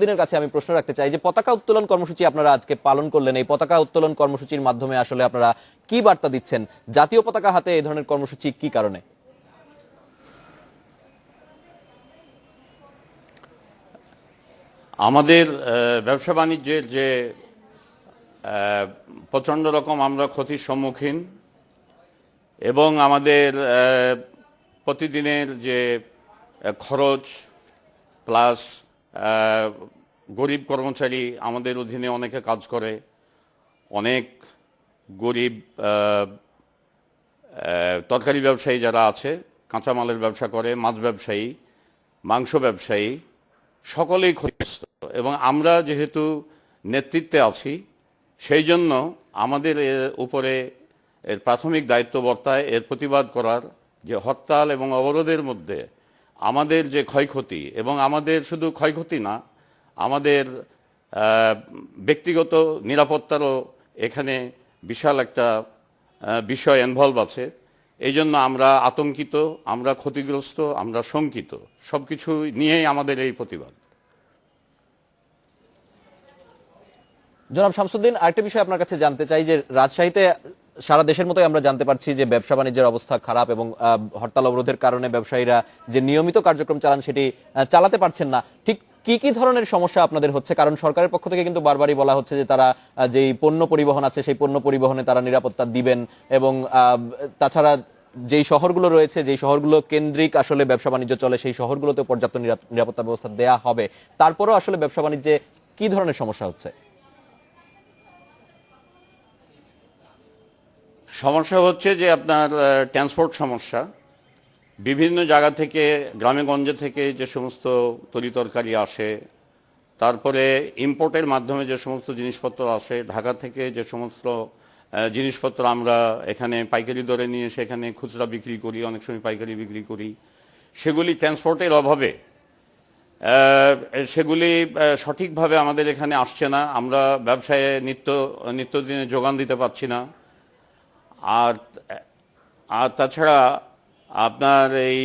দিনের কাছে আমি প্রশ্ন রাখতে চাই যে পতাকা উত্তোলন কর্মসূচি আপনারা আজকে পালন করলেন, এই পতাকা উত্তোলন কর্মসূচির মাধ্যমে আসলে আপনারা কি বার্তা দিচ্ছেন? জাতীয় পতাকা হাতে এই ধরনের কর্মসূচি কি কারণে? আমাদের ব্যবসা বাণিজ্যের যে প্রচণ্ড রকম আমরা ক্ষতির সম্মুখীন এবং আমাদের প্রতিদিনের যে খরচ প্লাস গরিব কর্মচারী আমাদের অধীনে অনেকে কাজ করে, অনেক গরিব তরকারি ব্যবসায়ী যারা আছে, কাঁচামালের ব্যবসা করে, মাছ ব্যবসায়ী, মাংস ব্যবসায়ী, সকলেই ক্ষতিগ্রস্ত। এবং আমরা যেহেতু নেতৃত্বে আছি সেই জন্য আমাদের এর উপরে এর প্রাথমিক দায়িত্ব বর্তায় এর প্রতিবাদ করার, যে হরতাল এবং অবরোধের মধ্যে আমাদের যে ক্ষয়ক্ষতি, এবং আমাদের শুধু ক্ষয়ক্ষতি না, আমাদের ব্যক্তিগত নিরাপত্তারও এখানে বিশাল একটা বিষয় ইনভলভ আছে। এই জন্য আমরা আতঙ্কিত, আমরা ক্ষতিগ্রস্ত, আমরা শঙ্কিত, সব কিছু নিয়েই আমাদের এই প্রতিবাদ। জনাব শামসুদ্দিন, আরেকটা বিষয় আপনার কাছে জানতে চাই যে রাজশাহীতে সারা দেশের মতোই আমরা জানতে পারছি যে ব্যবসা বাণিজ্যের অবস্থা খারাপ এবং হরতাল অবরোধের কারণে ব্যবসায়ীরা যে নিয়মিত কার্যক্রম চালান সেটি চালাতে পারছেন না। ঠিক কি কি ধরনের সমস্যা আপনাদের হচ্ছে? কারণ সরকারের পক্ষ থেকে কিন্তু বারবারই বলা হচ্ছে যে তারা যেই পণ্য পরিবহন আছে সেই পণ্য পরিবহনে তারা নিরাপত্তা দিবেন, এবং তাছাড়া যেই শহরগুলো রয়েছে, যেই শহরগুলো কেন্দ্রিক আসলে ব্যবসা বাণিজ্য চলে, সেই শহরগুলোতে পর্যাপ্ত নিরাপত্তা ব্যবস্থা দেয়া হবে। তারপরেও আসলে ব্যবসা বাণিজ্যে কি ধরনের সমস্যা হচ্ছে? সমস্যা হচ্ছে যে আপনার ট্রান্সপোর্ট সমস্যা, বিভিন্ন জায়গা থেকে, গ্রামে গঞ্জে থেকে যে সমস্ত তরিতরকারি আসে, তারপরে ইম্পোর্টের মাধ্যমে যে সমস্ত জিনিসপত্র আসে, ঢাকা থেকে যে সমস্ত জিনিসপত্র আমরা এখানে পাইকারি দরে নিয়ে এসে এখানে খুচরা বিক্রি করি, অনেক সময় পাইকারি বিক্রি করি, সেগুলি ট্রান্সপোর্টের অভাবে সেগুলি সঠিকভাবে আমাদের এখানে আসছে না। আমরা ব্যবসায়ে নিত্যদিনে যোগান দিতে পারছি না। আর আর তাছাড়া আপনার এই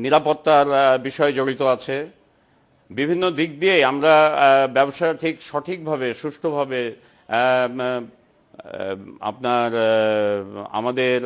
নিরাপত্তার বিষয় জড়িত আছে। বিভিন্ন দিক দিয়ে আমরা ব্যবসা ঠিক সঠিকভাবে, সুষ্ঠুভাবে আপনার আমাদের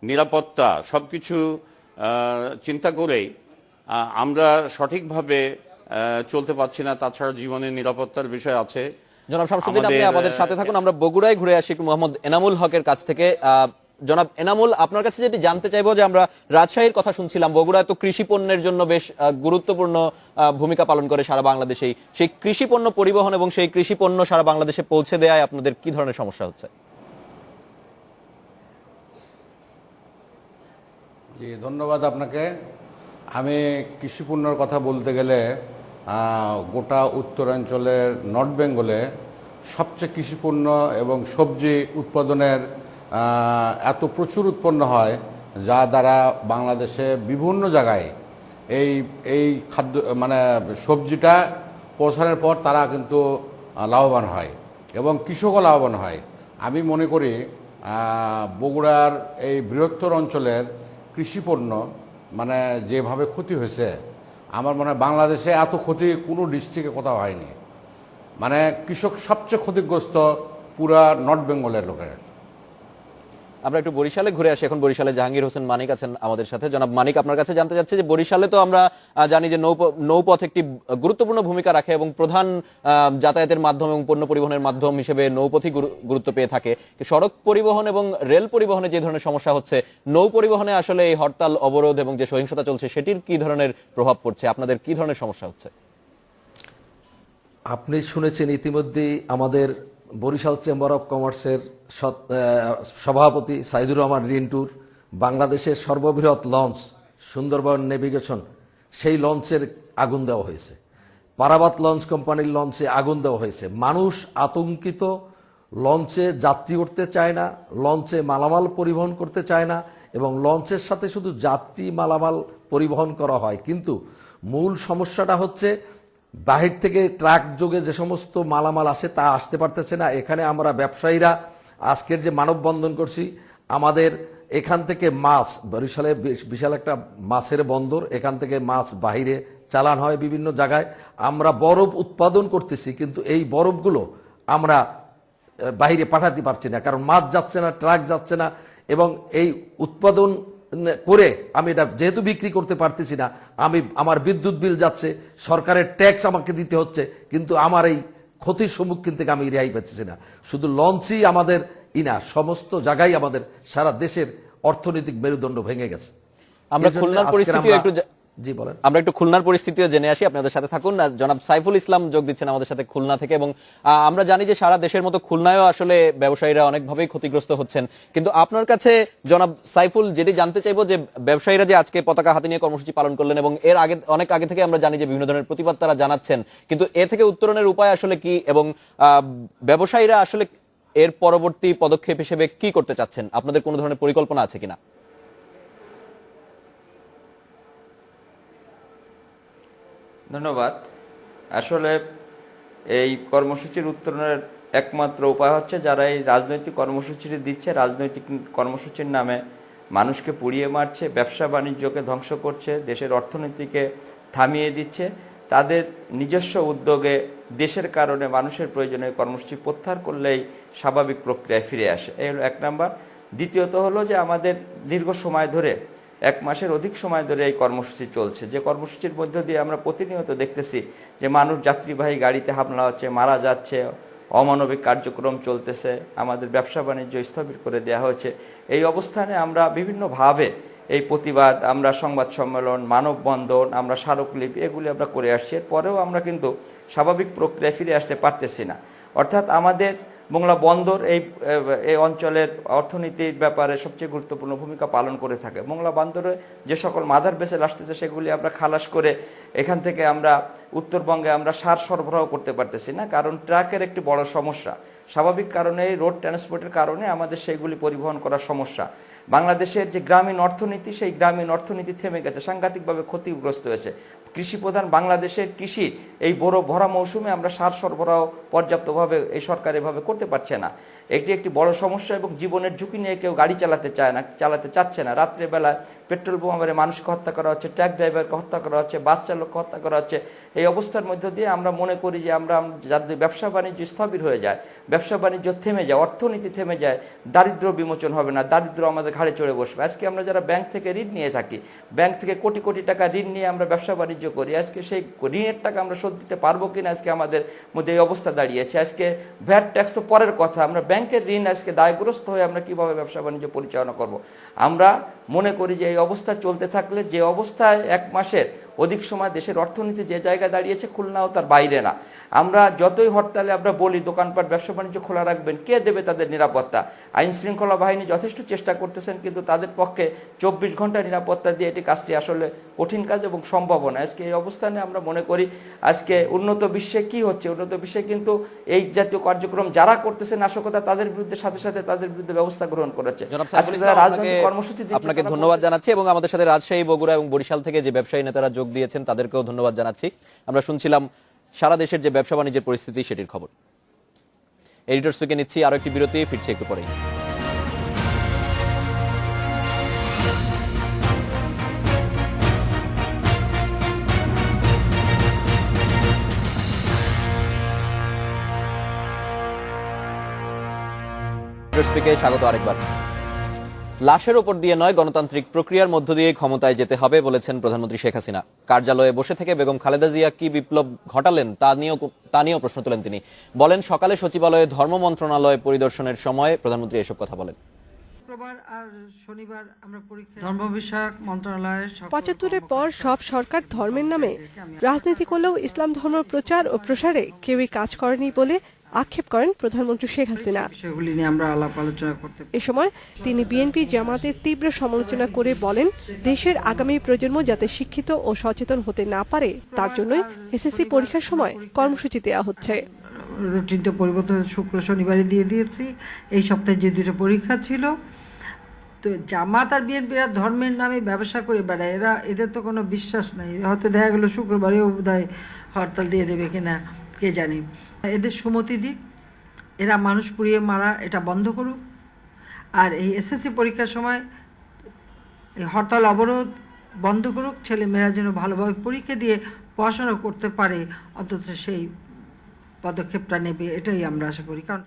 নিরাপত্তা সব কিছু চিন্তা করেই আমরা সঠিকভাবে চলতে পারছি না। তাছাড়া জীবনের নিরাপত্তার বিষয় আছে। জনাব শামসুদ্দিন, আপনি আমাদের সাথে থাকুন, আমরা বগুড়ায় ঘুরে আসি মোহাম্মদ এনামুল হকের কাছ থেকে। জনাব এনামুল, আপনার কাছে যেটি জানতে চাইবো যে আমরা রাজশাহীর কথা শুনছিলাম, বগুড়ায় তো কৃষি পণ্যের জন্য বেশ গুরুত্বপূর্ণ ভূমিকা পালন করে সারা বাংলাদেশেই। সেই কৃষি পণ্য পরিবহন এবং সেই কৃষি পণ্য সারা বাংলাদেশে পৌঁছে দেওয়ায় আপনাদের কি ধরনের সমস্যা হচ্ছে? জি, ধন্যবাদ আপনাকে। আমি কৃষি পণ্যের কথা বলতে গেলে গোটা উত্তরাঞ্চলের নর্থ বেঙ্গলে সবচেয়ে কৃষিপণ্য এবং সবজি উৎপাদনের এত প্রচুর উৎপন্ন হয়, যা দ্বারা বাংলাদেশে বিভিন্ন জায়গায় এই খাদ্য মানে সবজিটা পৌঁছানোর পর তারা কিন্তু লাভবান হয় এবং কৃষকও লাভবান হয়। আমি মনে করি বগুড়ার এই বৃহত্তর অঞ্চলের কৃষিপণ্য মানে যেভাবে ক্ষতি হয়েছে, আমার মনে হয় বাংলাদেশে এত ক্ষতি কোনো ডিস্ট্রিক্টে কোথাও হয়নি। মানে কৃষক সবচেয়ে ক্ষতিগ্রস্ত পুরা নর্থ বেঙ্গলের লোকের। আমরা একটু বরিশালে ঘুরে আসি। এখন বরিশালে জাহাঙ্গীর হোসেন মানিক আছেন আমাদের সাথে। জনাব মানিক, আপনার কাছে জানতে চাচ্ছি যে বরিশালে তো আমরা জানি যে নৌপথ একটি গুরুত্বপূর্ণ ভূমিকা রাখে এবং প্রধান যাতায়াতের মাধ্যম এবং পণ্য পরিবহনের মাধ্যম হিসেবে নৌপথই গুরুত্ব পেয়ে থাকে। সড়ক পরিবহন এবং রেল পরিবহনে যে ধরনের সমস্যা হচ্ছে, নৌ পরিবহনে আসলে এই হরতাল অবরোধ এবং যে সহিংসতা চলছে সেটির কি ধরনের প্রভাব পড়ছে? আপনাদের কি ধরনের সমস্যা হচ্ছে? আপনি শুনেছেন ইতিমধ্যেই আমাদের বরিশাল চেম্বার অফ কমার্সের সভাপতি সাইদুর রহমান রিন্টুর বাংলাদেশের সর্ববৃহৎ লঞ্চ সুন্দরবন নেভিগেশন, সেই লঞ্চের আগুন দেওয়া হয়েছে। পারাবাত লঞ্চ কোম্পানির লঞ্চে আগুন দেওয়া হয়েছে। মানুষ আতঙ্কিত, লঞ্চে যাত্রী উঠতে চায় না, লঞ্চে মালামাল পরিবহন করতে চায় না, এবং লঞ্চের সাথে শুধু যাত্রী মালামাল পরিবহন করা হয়, কিন্তু মূল সমস্যাটা হচ্ছে বাহির থেকে ট্রাক যোগে যে সমস্ত মালামাল আসে তা আসতে পারতেছে না। এখানে আমরা ব্যবসায়ীরা আজকের যে মানববন্ধন করছি, আমাদের এখান থেকে মাছ, বরিশালে বিশাল একটা মাছের বন্দর, এখান থেকে মাছ বাহিরে চালান হয় বিভিন্ন জায়গায়। আমরা বরফ উৎপাদন করতেছি, কিন্তু এই বরফগুলো আমরা বাইরে পাঠাতে পারছি না, কারণ মাছ যাচ্ছে না, ট্রাক যাচ্ছে না। এবং এই উৎপাদন করে আমি এটা যেহেতু বিক্রি করতে পারতেছি না, আমার বিদ্যুৎ বিল যাচ্ছে, সরকারের ট্যাক্স আমাকে দিতে হচ্ছে, কিন্তু আমার এই ক্ষতির সম্মুখীন থেকে আমি রেহাই পাচ্ছি না। শুধু লঞ্চই আমাদের সমস্ত জায়গায় আমাদের সারা দেশের অর্থনৈতিক মেরুদণ্ড ভেঙে গেছে। আমরা এজন্য খুলনার আজকের পরিস্থিতিও আমরা- একটু জি বলেন। আমরা একটু খুলনার পরিস্থিতিও জেনে আসি, আপনাদের সাথে থাকুন। জনাব সাইফুল ইসলাম যোগ দিচ্ছেন আমাদের সাথে খুলনা থেকে, এবং আমরা জানি যে সারা দেশের মতো খুলনায়ও আসলে ব্যবসায়ীরা অনেকভাবেই ক্ষতিগ্রস্ত হচ্ছেন। কিন্তু আপনার কাছে জনাব সাইফুল, যেটি জানতে চাইবো যে ব্যবসায়ীরা যে আজকে পতাকা হাতে নিয়ে কর্মসূচি পালন করলেন, এবং এর আগে অনেক আগে থেকে আমরা জানি যে বিভিন্ন ধরনের প্রতিবাদ তারা জানাচ্ছেন, কিন্তু এ থেকে উত্তরণের উপায় আসলে কি, এবং ব্যবসায়ীরা আসলে এর পরবর্তী পদক্ষেপ হিসেবে কি করতে চাচ্ছেন? আপনাদের কোনো ধরনের পরিকল্পনা আছে কিনা? ধন্যবাদ। আসলে এই কর্মসূচির উত্তরণের একমাত্র উপায় হচ্ছে যারা এই রাজনৈতিক কর্মসূচিটি দিচ্ছে, রাজনৈতিক কর্মসূচির নামে মানুষকে পুড়িয়ে মারছে, ব্যবসা বাণিজ্যকে ধ্বংস করছে, দেশের অর্থনীতিকে থামিয়ে দিচ্ছে, তাদের নিজস্ব উদ্যোগে দেশের কারণে মানুষের প্রয়োজনে কর্মসূচি প্রত্যাহার করলেই স্বাভাবিক প্রক্রিয়ায় ফিরে আসে। এই হলো এক নাম্বার। দ্বিতীয়ত হলো যে আমাদের দীর্ঘ সময় ধরে, 1 মাসের অধিক সময় ধরে এই কর্মসূচি চলছে, যে কর্মসূচির মধ্য দিয়ে আমরা প্রতিনিয়ত দেখতেছি যে মানুষ যাত্রীবাহী গাড়িতে হামলা হচ্ছে, মারা যাচ্ছে, অমানবিক কার্যক্রম চলতেছে, আমাদের ব্যবসা বাণিজ্য স্থবির করে দেওয়া হয়েছে। এই অবস্থানে আমরা বিভিন্নভাবে এই প্রতিবাদ, আমরা সংবাদ সম্মেলন, মানববন্ধন, আমরা স্মারকলিপি এগুলি আমরা করে আসছি। এরপরেও আমরা কিন্তু স্বাভাবিক প্রক্রিয়ায় ফিরে আসতে পারতেছি না। অর্থাৎ আমাদের মোংলা বন্দর এই অঞ্চলের অর্থনীতির ব্যাপারে সবচেয়ে গুরুত্বপূর্ণ ভূমিকা পালন করে থাকে। মোংলা বন্দরে যে সকল মাদার ভেসেল আসতেছে সেগুলি আমরা খালাস করে এখান থেকে আমরা উত্তরবঙ্গে আমরা সার সরবরাহ করতে পারতেছি না, কারণ ট্রাকের একটি বড় সমস্যা। স্বাভাবিক কারণে এই রোড ট্রান্সপোর্টের কারণে আমাদের সেইগুলি পরিবহন করার সমস্যা। বাংলাদেশের যে গ্রামীণ অর্থনীতি, সেই গ্রামীণ অর্থনীতি থেমে গেছে, সাংঘাতিকভাবে ক্ষতিগ্রস্ত হয়েছে। কৃষি প্রধান বাংলাদেশের কৃষি এই বড় ভরা মৌসুমে আমরা সার সরবরাহ পর্যাপ্তভাবে এই সরকার এভাবে করতে পারছে না। এটি একটি বড় সমস্যা, এবং জীবনের ঝুঁকি নিয়ে কেউ গাড়ি চালাতে চাচ্ছে না। রাত্রেবেলায় পেট্রোল বোমা মেরে মানুষকে হত্যা করা হচ্ছে, ট্রাক ড্রাইভারকে হত্যা করা হচ্ছে, বাস চালককে হত্যা করা হচ্ছে। এই অবস্থার মধ্য দিয়ে আমরা মনে করি যে আমরা যাদের ব্যবসা বাণিজ্য স্থবির হয়ে যায়, ব্যবসা বাণিজ্য থেমে যায়, অর্থনীতি থেমে যায়, দারিদ্র্য বিমোচন হবে না, দারিদ্র্য আমাদের ঘাড়ে চড়ে বসবে। আজকে আমরা যারা ব্যাংক থেকে ঋণ নিয়ে থাকি, ব্যাংক থেকে কোটি কোটি টাকা ঋণ নিয়ে আমরা ব্যবসা বাণিজ্য করি, আজকে সেই ঋণের টাকা আমরা শোধ দিতে পারবো কিনা, আজকে আমাদের মধ্যে এই অবস্থা দাঁড়িয়েছে। আজকে ভ্যাট ট্যাক্স তো পরের কথা, আমরা ব্যাংকের ঋণ আজকে দায়গ্রস্ত হয়ে আমরা কিভাবে ব্যবসা বাণিজ্য পরিচালনা করব। আমরা মনে করি যে এই অবস্থা চলতে থাকলে, যে অবস্থায় 1 মাসের অধিক সময় দেশের অর্থনীতি যে জায়গায় দাঁড়িয়েছে, খুলনাও তার বাইরে না। আমরা যতই হরতালে আমরা বলি দোকানপাট ব্যবসা বাণিজ্য খোলা রাখবেন, কে দেবে তাদের নিরাপত্তা? আইন শৃঙ্খলা বাহিনী যথেষ্ট চেষ্টা করতেছেন, কিন্তু তাদের পক্ষে 24 ঘন্টা নিরাপত্তা দিয়ে এটি কাজটি আসলে কঠিন কাজ এবং সম্ভব না। আজকে এই অবস্থানে আমরা মনে করি আজকে উন্নত বিশ্বে কি হচ্ছে, উন্নত বিশ্বে কিন্তু এই জাতীয় কার্যক্রম যারা করতেছে নাশকতা, তাদের বিরুদ্ধে সাথে সাথে তাদের বিরুদ্ধে ব্যবস্থা গ্রহণ করেছে। জনাব সাইফুল আজকে ইসলাম, যারা রাজনৈতিক কর্মসূচি দিচ্ছে, আপনাকে তারা ধন্যবাদ জানাচ্ছি, এবং আমাদের সাথে রাজশাহী, বগুড়া এবং বরিশাল থেকে যে ব্যবসায়ী নেতারা যোগ দিয়েছেন তাদেরকেও ধন্যবাদ জানাচ্ছি। আমরা শুনছিলাম সারা দেশের যে ব্যবসা বাণিজ্যের পরিস্থিতি সেটির খবর। এডিটরস থেকে নিচ্ছি আরো একটি বিরতি, ফিরছি একটু পরেই। স্বাগত আরেকবার। লাশের ওপর দিয়ে নয়, গণতান্ত্রিক প্রক্রিয়ার মধ্য দিয়ে ক্ষমতায় যেতে হবে বলেছেন প্রধানমন্ত্রী শেখ হাসিনা। কার্যালয়ে বসে থেকে বেগম খালেদা জিয়া কি বিপ্লব ঘটালেন তা নিয়েও প্রশ্ন তোলেন তিনি। বলেন, সকালে সচিবালয়ে ধর্ম মন্ত্রণালয় পরিদর্শনের সময় প্রধানমন্ত্রী এসব কথা বলেন। শুক্রবার আর শনিবার আমরা পরীক্ষা ধর্ম বিষয়ক মন্ত্রণালয়ের ৭৫-এর পর সব সরকার ধর্মের নামে রাজনীতি করলেও ইসলাম ধর্ম প্রচার ও প্রসারে কেউই কাজ করেনি বলে আক্ষেপ করেন প্রধানমন্ত্রী শেখ হাসিনা। বিষয়গুলি নিয়ে আমরা আলাপ আলোচনা করতে। এ সময় তিনি বিএনপি জামাতের তীব্র সমালোচনা করে বলেন, দেশের আগামী প্রজন্ম যাতে শিক্ষিত ও সচেতন হতে না পারে তার জন্যই এসএসসি পরীক্ষার সময় কর্মসূচি দেওয়া হচ্ছে। রুটিনটা পরিবর্তন শুক্র শনিবারে দিয়ে দিয়েছি। এই সপ্তাহে যে 2টা পরীক্ষা ছিল, তো জামাত আর বিএনপি ধর্মের নামে ব্যবসা করে বেড়ায়, এদের তো কোনো বিশ্বাস নাই। হয়তো দেখা গেল শুক্রবারেও বোধহয় হরতাল দিয়ে দেবে কিনা কে জানি। এদের সুমতি দিক, এরা মানুষ পুড়িয়ে মারা এটা বন্ধ করুক। আর এই এসএসসি পরীক্ষার সময় এই হরতাল অবরোধ বন্ধ করুক, ছেলেমেয়েরা যেন ভালোভাবে পরীক্ষা দিয়ে পড়াশোনা করতে পারে, অন্তত সেই পদক্ষেপটা নেবে, এটাই আমরা আশা করি। কারণ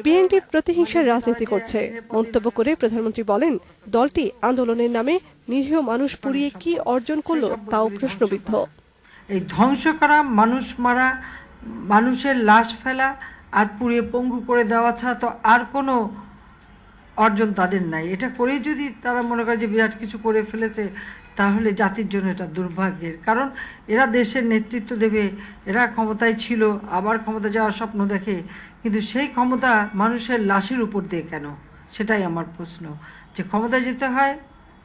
বিএনপি প্রতিহিংসার রাজনীতি করছে মন্তব্য করে প্রধানমন্ত্রী বলেন, দলটি আন্দোলনের নামে নিরীহ মানুষ পুড়িয়ে কি অর্জন করলো তাও প্রশ্নবিদ্ধ। এই ধ্বংস করা, মানুষ মারা, মানুষের লাশ ফেলা আর পুড়িয়ে পঙ্গু করে দেওয়া ছাড়া তো আর কোনো অর্জন তাদের নাই। এটা করেই যদি তারা মনে করে যে বিরাট কিছু করে ফেলেছে, তাহলে জাতির জন্য এটা দুর্ভাগ্যের। কারণ এরা দেশের নেতৃত্ব দেবে, এরা ক্ষমতায় ছিল, আবার ক্ষমতা যাওয়ার স্বপ্ন দেখে, কিন্তু সেই ক্ষমতা মানুষের লাশের উপর দিয়ে কেন? সেটাই আমার প্রশ্ন। যে ক্ষমতায় যেতে হয়